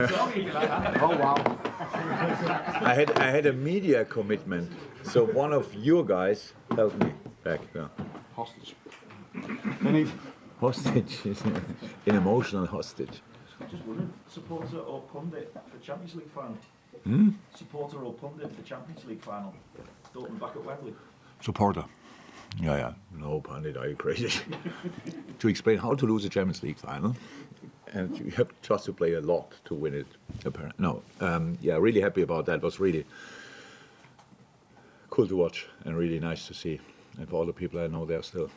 Oh wow! I had a media commitment, so one of your guys held me back. Yeah. Hostage. Hostage, an emotional hostage. Just wondering, supporter or pundit for Champions League final? Supporter or pundit for Champions League final? Dortmund back at Wembley. Supporter. Yeah. No, pundit, are you crazy? To explain how to lose a Champions League final, and you have just to play a lot to win it. Apparently, no. Really happy about that. It was really cool to watch and really nice to see. And for all the people I know there still,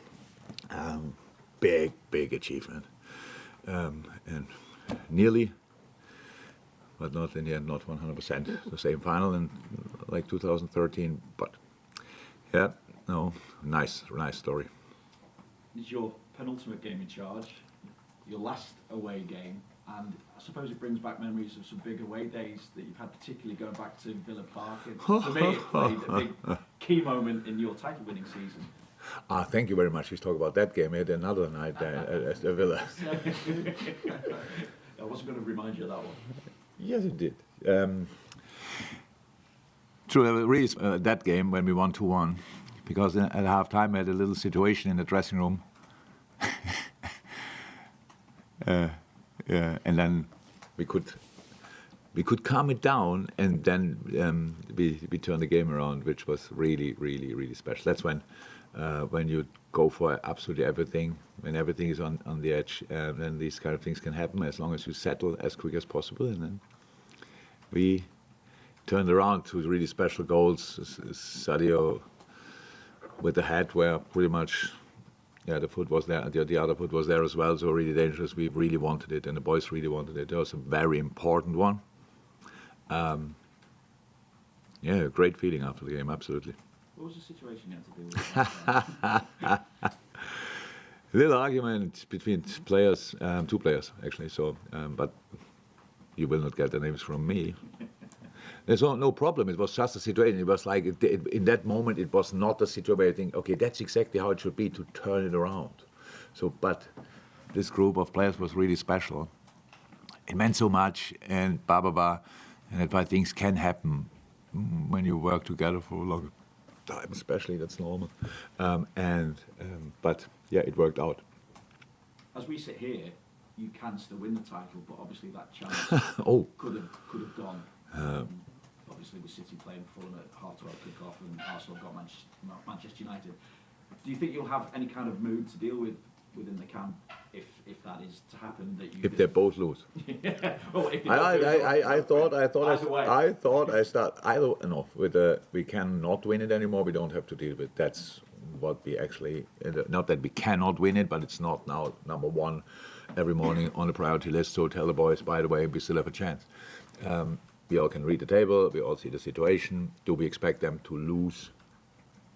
big achievement, and nearly, but not in the end, not 100% the same final in like 2013. But yeah, no, nice story. It's your penultimate game in charge, your last away game, and I suppose it brings back memories of some big away days that you've had, particularly going back to Villa Park. And for me, it played a big key moment in your title-winning season. Thank you very much. We talk about that game. We had another night at the Villa. I wasn't going to remind you of that one. Yes, it did. True, really, that game when we won 2-1, because at half time we had a little situation in the dressing room. And then we could calm it down, and then we turned the game around, which was really special. That's when you go for absolutely everything, when everything is on the edge, then these kind of things can happen as long as you settle as quick as possible. And then we turned around to really special goals. Sadio with the head where pretty much, the foot was there, the other foot was there as well, so really dangerous. We really wanted it, and the boys really wanted it. It was a very important one. Great feeling after the game, absolutely. What was the situation you had to deal with? Little argument between players, 2 players actually. So, but you will not get the names from me. There's no problem. It was just a situation. It was like in that moment, it was not a situation where you think, okay, that's exactly how it should be to turn it around. So, but this group of players was really special. It meant so much, and and that's why things can happen when you work together for a long time, especially. That's normal. But yeah, it worked out. As we sit here, you can still win the title, but obviously that chance could have gone. Obviously, with City playing Fulham at half-12 kick-off, and Arsenal got Manchester United. Do you think you'll have any kind of mood to deal with within the camp if that is to happen? That you if they both lose. We cannot win it anymore. We don't have to deal with it. That's what we actually, not that we cannot win it, but it's not now number one every morning on the priority list. So tell the boys, by the way, we still have a chance. We all can read the table. We all see the situation. Do we expect them to lose?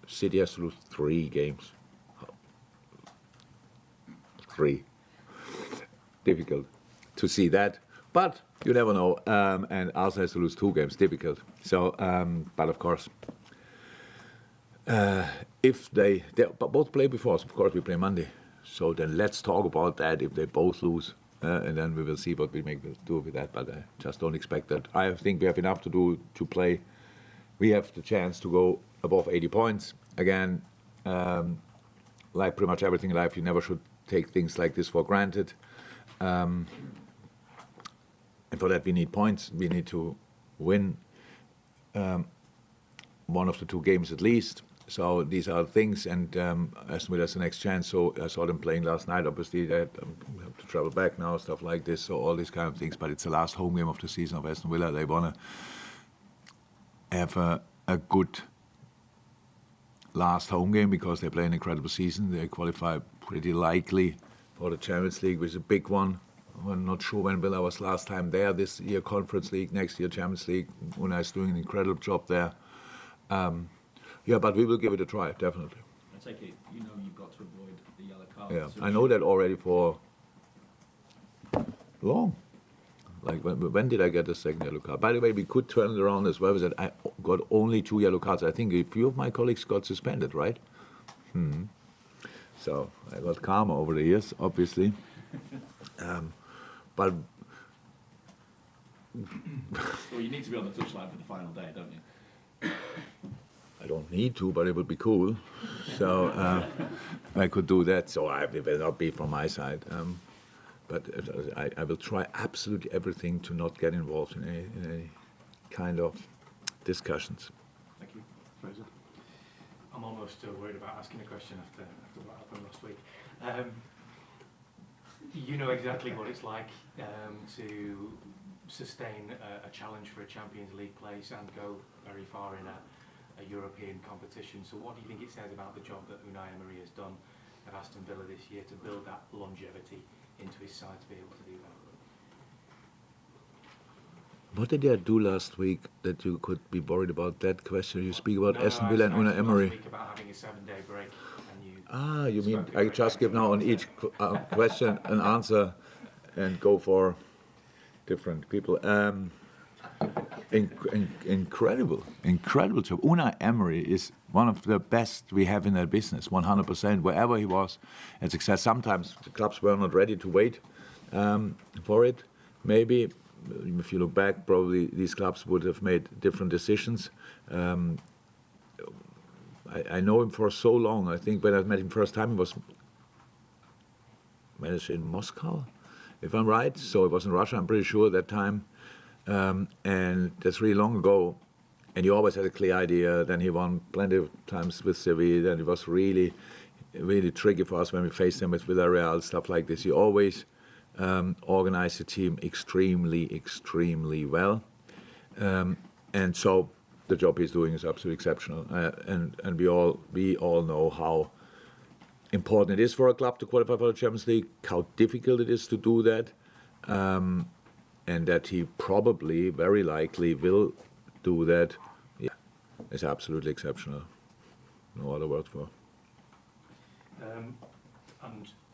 City has to lose 3 games. 3. Difficult to see that, but you never know. And Arsenal has to lose 2 games. Difficult. So, but of course, if they both play before us, of course we play Monday. So then let's talk about that. If they both lose, and then we will see what we do with that. But I just don't expect that. I think we have enough to do to play. We have the chance to go above 80 points again. Like pretty much everything in life, you never should take things like this for granted. And for that, we need points. We need to win one of the 2 games at least. So these are things, and Aston Villa has the next chance. So I saw them playing last night. Obviously, they have to travel back now, stuff like this. So all these kind of things. But it's the last home game of the season of Aston Villa. They want to have a good last home game because they play an incredible season. They qualify pretty likely for the Champions League, which is a big one. I'm not sure when Villa was last time there. This year, Conference League. Next year, Champions League. Unai is doing an incredible job there. But we will give it a try, definitely. I take it, you've got to avoid the yellow card. Yeah, I know that already for long. Like, when did I get the second yellow card? By the way, we could turn it around as well. That I got only 2 yellow cards. I think a few of my colleagues got suspended, right? So I got karma over the years, obviously. But Well, you need to be on the touchline for the final day, don't you? I don't need to, but it would be cool. So if I could do that, so it will not be from my side. But I will try absolutely everything to not get involved in any kind of discussions. Thank you. Fraser? I'm almost still worried about asking a question after what happened last week. You know exactly what it's like to sustain a challenge for a Champions League place and go very far in a European competition. So what do you think it says about the job that Unai Emery has done at Aston Villa this year to build that longevity into his side to be able to do that? What did they do last week that you could be worried about that question? You speak about Aston Villa and Unai Emery. Last week about having a 7-day break. And you mean I just give now on each question an answer and go for different people. Incredible job. Unai Emery is one of the best we have in that business, 100%. Wherever he was, and success. Sometimes the clubs were not ready to wait for it. Maybe, if you look back, probably these clubs would have made different decisions. I know him for so long. I think when I met him first time, he was managed in Moscow, if I'm right. So it was in Russia, I'm pretty sure, at that time. And that's really long ago. And he always had a clear idea. Then he won plenty of times with Sevilla. Then it was really, really tricky for us when we faced him with Villarreal, stuff like this. He always organized the team extremely well. And so the job he's doing is absolutely exceptional. And we all know how important it is for a club to qualify for the Champions League, how difficult it is to do that. And that he probably, very likely, will do that. Yeah, it's absolutely exceptional. No other word for. And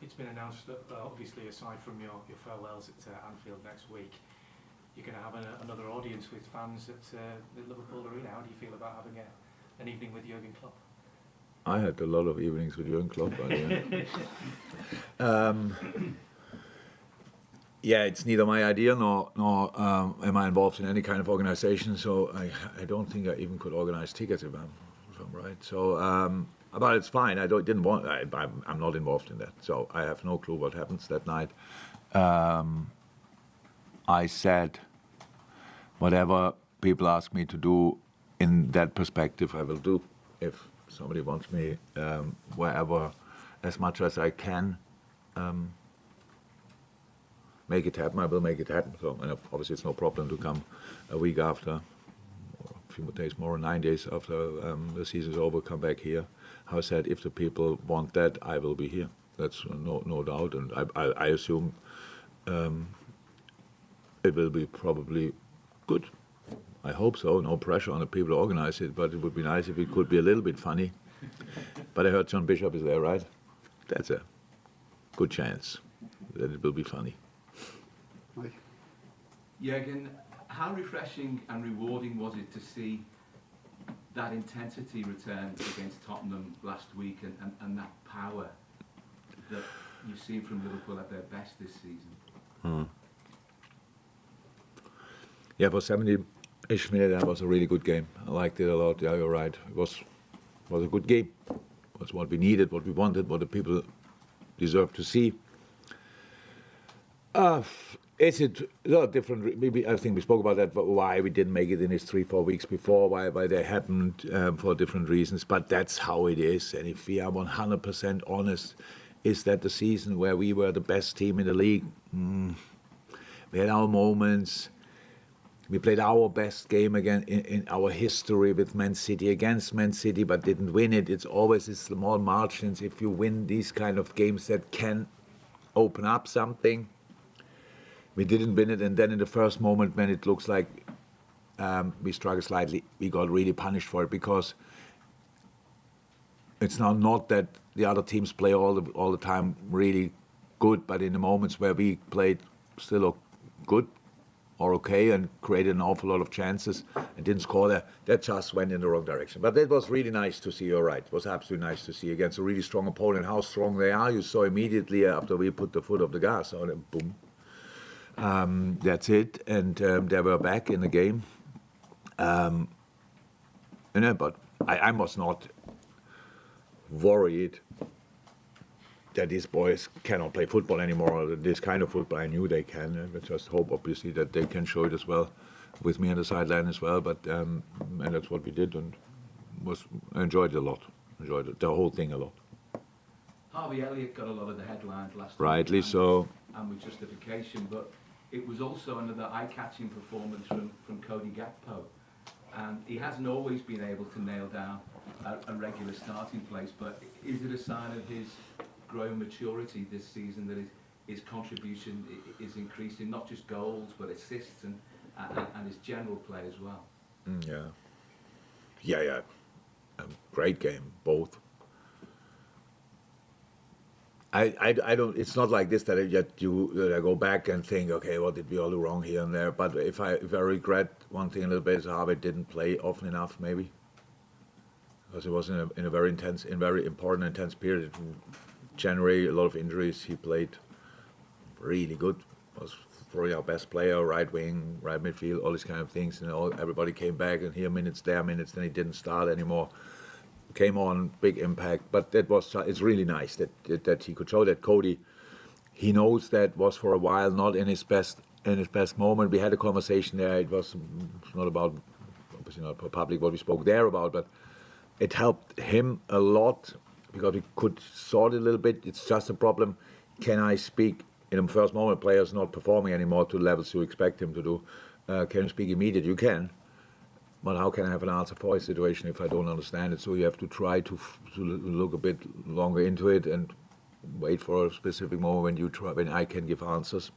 it's been announced that obviously, aside from your farewells at Anfield next week, you're going to have another audience with fans at the Liverpool Arena. How do you feel about having an evening with Jurgen Klopp? I had a lot of evenings with Jurgen Klopp. Yeah, it's neither my idea nor am I involved in any kind of organization. So I don't think I even could organize tickets if I'm right. So, but it's fine. I'm not involved in that. So I have no clue what happens that night. I said whatever people ask me to do in that perspective, I will do. If somebody wants me wherever, as much as I can. Make it happen, I will make it happen. So, and obviously it's no problem to come a week after, or a few more days more, 9 days after the season's over, come back here. How I said, if the people want that, I will be here. That's no doubt. And I assume it will be probably good. I hope so. No pressure on the people to organize it, but it would be nice if it could be a little bit funny. But I heard John Bishop is there, right? That's a good chance that it will be funny. Jurgen, how refreshing and rewarding was it to see that intensity return against Tottenham last week and that power that you've seen from Liverpool at their best this season? Yeah, for 70-ish minutes, that was a really good game. I liked it a lot. Yeah, you're right. It was a good game. It was what we needed, what we wanted, what the people deserve to see. Is it a lot different? Maybe I think we spoke about that. But why we didn't make it in these 3-4 weeks before? Why they happened for different reasons? But that's how it is. And if we are 100% honest, is that the season where we were the best team in the league? We had our moments. We played our best game again in our history with Man City against Man City, but didn't win it. It's always these small margins. If you win these kind of games, that can open up something. We didn't win it, and then in the first moment when it looks like we struggled slightly, we got really punished for it, because it's now not that the other teams play all the time really good, but in the moments where we played still good or okay and created an awful lot of chances and didn't score there, that just went in the wrong direction. But that was really nice to see, you're right. It was absolutely nice to see against a really strong opponent how strong they are. You saw immediately after we put the foot off the gas, so then boom. That's it, and they were back in the game. But I was not worried that these boys cannot play football anymore, or this kind of football. I knew they can. I just hope, obviously, that they can show it as well, with me on the sideline as well. But and that's what we did, and I enjoyed it a lot. Enjoyed it, the whole thing a lot. Harvey Elliott got a lot of the headlines last Rightly week. so. And with justification, but it was also another eye-catching performance from Cody Gakpo. And he hasn't always been able to nail down a regular starting place, but is it a sign of his growing maturity this season that his contribution is increasing, not just goals, but assists and his general play as well? Yeah. Great game, both. I don't. It's not like this that I go back and think, okay, what did we all do wrong here and there? But if I regret one thing a little bit, is Harvey didn't play often enough, maybe, because it was in a very important intense period. In January, a lot of injuries. He played really good. Was probably our best player, right wing, right midfield, all these kind of things. And everybody came back, and here minutes, there minutes. Then he didn't start anymore. Came on, big impact, but it's really nice that he could show that Cody, he knows that was for a while not in his best moment. We had a conversation there. It's not about, obviously not for public what we spoke there about, but it helped him a lot because we could sort it a little bit. It's just a problem. Can I speak in the first moment? Players not performing anymore to the levels you expect him to do. Can you speak immediately? You can. But how can I have an answer for a situation if I don't understand it? So you have to try to look a bit longer into it and wait for a specific moment when I can give answers.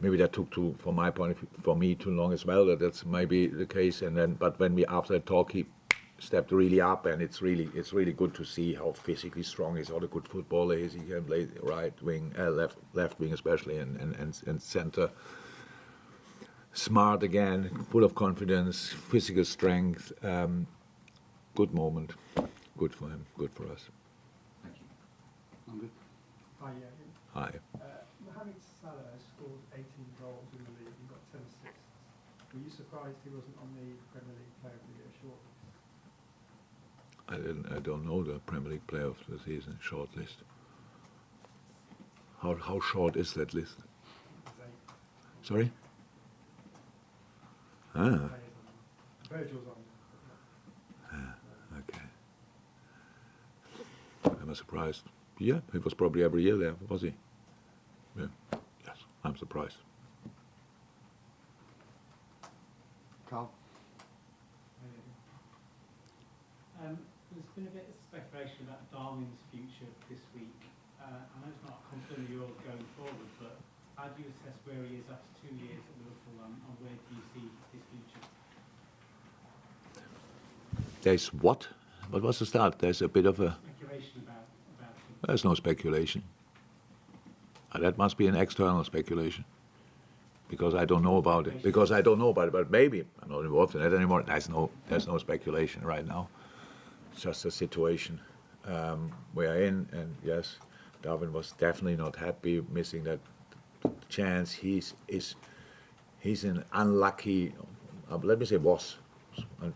Maybe that took from my point of view, for me too long as well. That's maybe the case. But when we after that talk, he stepped really up, and it's really good to see how physically strong he is. What a good footballer he is. He can play right wing, left wing especially, and center. Smart again, full of confidence, physical strength. Good moment. Good for him, good for us. Thank you. I'm good. Hi, Jurgen. Hi. Mohamed Salah has scored 18 goals in the league and got 10 assists. Were you surprised he wasn't on the Premier League Player of the Year shortlist? I don't know the Premier League Player of the Season shortlist. How short is that list? Sorry? Virgil's on. Okay. Am I surprised? Yeah, he was probably every year there, was he? Yeah. Yes, I'm surprised. Carl? There's been a bit of speculation about Darwin's future this week. I know it's not a concern of yours going forward, but how do you assess where he is after 2 years at Liverpool, and where do you see his future? There's what? What was the start? There's a bit of a... Speculation about him. There's no speculation. That must be an external speculation. Because I don't know about it. But maybe I'm not involved in that anymore. There's no speculation right now. It's just a situation we are in, and yes, Darwin was definitely not happy, missing that chance. He's an unlucky, let me say was,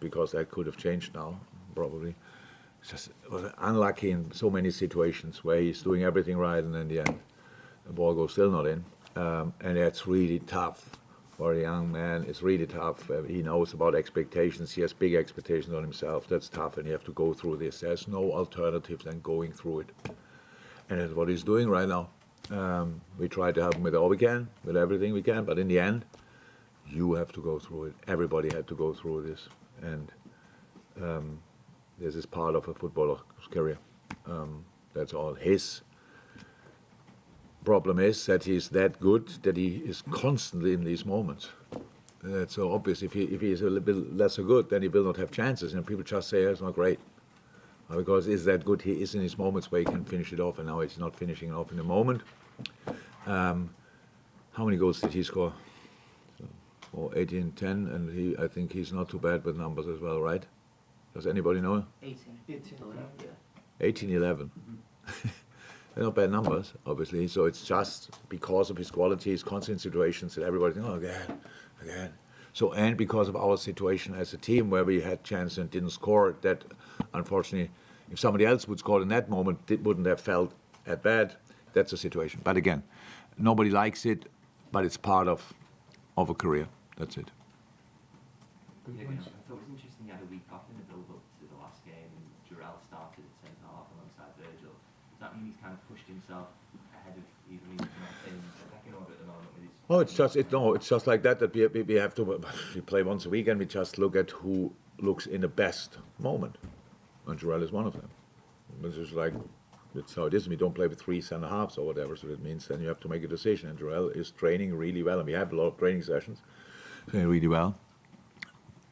because that could have changed now, probably. Just was unlucky in so many situations where he's doing everything right, and in the end, the ball goes still not in. And that's really tough for a young man. It's really tough. He knows about expectations. He has big expectations on himself. That's tough, and you have to go through this. There's no alternative than going through it. And that's what he's doing right now. We try to help him with all we can, with everything we can, but in the end, you have to go through it. Everybody had to go through this. And this is part of a footballer's career. That's all. His problem is that he's that good that he is constantly in these moments. That's so obvious. If he is a little bit lesser good, then he will not have chances, and people just say, it's not great. Because he's that good, he is in his moments where he can finish it off, and now he's not finishing it off in the moment. How many goals did he score? 18, 10, and I think he's not too bad with numbers as well, right? Does anybbe know? 18. 18, 11. They're not bad numbers, obviously. So it's just because of his quality, his constant situations that everybody thinks, oh, again. So, and because of our situation as a team where we had chance and didn't score, that unfortunately, if somebody else would score in that moment, it wouldn't have felt that bad. That's the situation. But again, nobody likes it, but it's part of a career. That's it. Yeah, I thought it was interesting you had a week off in the build-up to the last game, and Jurel started at centre-half alongside Virgil. Does that mean he's kind of pushed himself ahead of even in the pecking order at the moment with his... Oh, it's just like that we have to, we play once a week and we just look at who looks in the best moment. And Jurel is one of them. It's just like, it's how it is. We don't play with 3 centre-halves or whatever, so that means then you have to make a decision. And Jurel is training really well, and we have a lot of training sessions, training really well.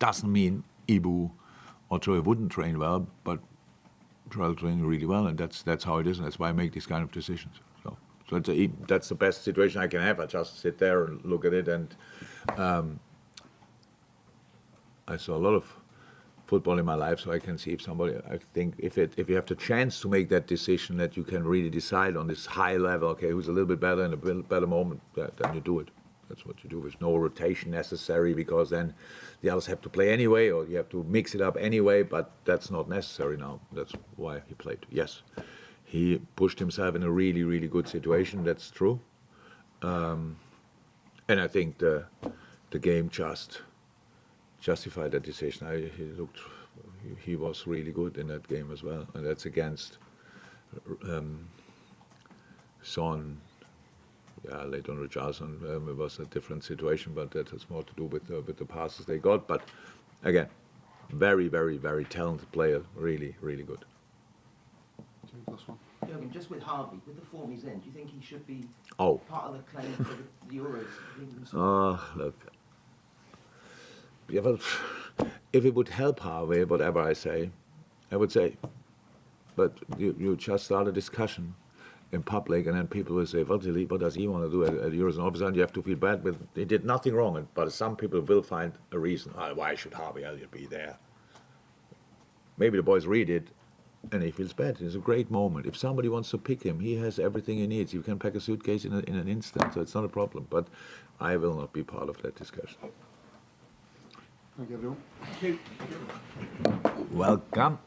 Doesn't mean Ibu or Troy wouldn't train well, but Jurel training really well, and that's how it is, and that's why I make these kind of decisions. So that's the best situation I can have. I just sit there and look at it, and I saw a lot of football in my life, so I can see if somebody. I think if you have the chance to make that decision, that you can really decide on this high level. Okay, who's a little bit better in a better moment, then you do it. That's what you do. There's no rotation necessary because then the others have to play anyway, or you have to mix it up anyway. But that's not necessary now. That's why he played. Yes, he pushed himself in a really, really good situation. That's true. And I think the game just justified that decision. He was really good in that game as well, and that's against Son. Yeah, later on Richarlison, it was a different situation, but that has more to do with the passes they got. But again, very, very, very talented player, really, really good. Jurgen, just with Harvey, with the form he's in, do you think he should be Oh. part of the claim for the Euros? Look. Yeah, well, if it would help Harvey, whatever I say, I would say. But you just start a discussion in public, and then people will say, what does he want to do at Euros? And all of a sudden you have to feel bad with, he did nothing wrong, but some people will find a reason, why should Harvey Elliott be there? Maybe the boys read it, and he feels bad. It's a great moment. If somebody wants to pick him, he has everything he needs. You can pack a suitcase in an instant, so it's not a problem. But I will not be part of that discussion. Thank you, everyone. Welcome.